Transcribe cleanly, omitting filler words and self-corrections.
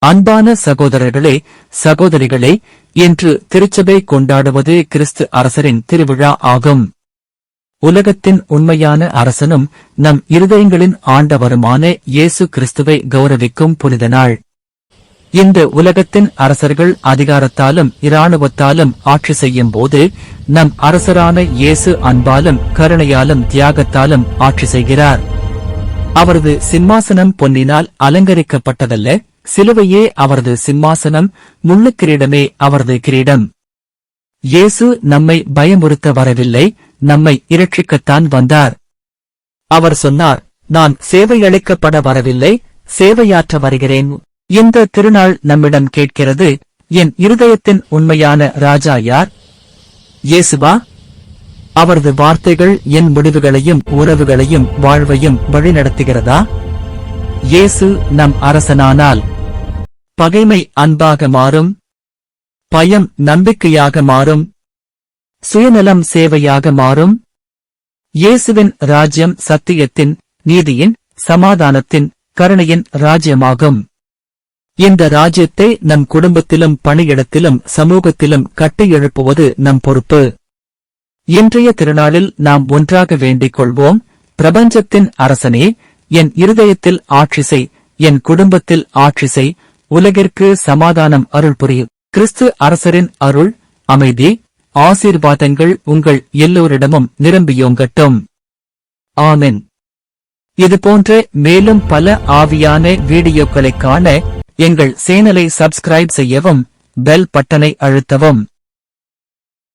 அன்பான சகோதரர்களே, சகோதரிகளே, இன்று திருச்சபை கொண்டாடுவது கிறிஸ்து அரசரின் திருவிழா ஆகும். உலகத்தின் உண்மையான அரசனும் நம் இருதயங்களின் ஆண்டவருமான இயேசு கிறிஸ்துவை கௌரவிக்கும் புனித நாள். இந்த உலகத்தின் அரசர்கள் அதிகாரத்தாலும் இராணுவத்தாலும் ஆட்சி செய்யும் போது, நம் அரசரான இயேசு அன்பாலும் கருணையாலும் தியாகத்தாலும் ஆட்சி செய்கிறார். அவரது சிம்மாசனம் பொன்னினால் அலங்கரிக்கப்பட்டதல்ல, சிலுவையே அவரது சிம்மாசனம், முள்ளுக்கிரீடமே அவரது கிரீடம். இயேசு நம்மை பயமுறுத்த வரவில்லை, நம்மை இரட்சிக்கத்தான் வந்தார். அவர் சொன்னார், நான் சேவையளிக்கப்பட வரவில்லை, சேவையாற்ற வருகிறேன். இந்த திருநாள் நம்மிடம் கேட்கிறது, என் இருதயத்தின் உண்மையான ராஜா யார்? இயேசுவா? அவரது வார்த்தைகள் என் முடிவுகளையும் உறவுகளையும் வாழ்வையும் வழிநடத்துகிறதா? இயேசு நம் அரசனானால் பகைமை அன்பாக மாறும், பயம் நம்பிக்கையாக மாறும், சுயநலம் சேவையாக மாறும். இயேசுவின் ராஜ்யம் சத்தியத்தின், நீதியின், சமாதானத்தின், கருணையின் ராஜ்யமாகும். இந்த ராஜ்யத்தை நம் குடும்பத்திலும் பணியிடத்திலும் சமூகத்திலும் கட்டியெழுப்புவது நம் பொறுப்பு. இன்றைய திருநாளில் நாம் ஒன்றாக வேண்டிக் கொள்வோம். பிரபஞ்சத்தின் அரசனே, என் இருதயத்தில் ஆட்சி செய், என் குடும்பத்தில் ஆட்சி செய், உலகிற்கு சமாதானம் அருள் புரியும். கிறிஸ்து அரசரின் அருள், அமைதி, ஆசீர்வாதங்கள் உங்கள் எல்லோரிடமும் நிரம்பியோங்கட்டும். ஆமென். இதுபோன்ற மேலும் பல ஆவியான வீடியோக்களைக் காண எங்கள் சேனலை சப்ஸ்கிரைப் செய்யவும், பெல் பட்டனை அழுத்தவும்.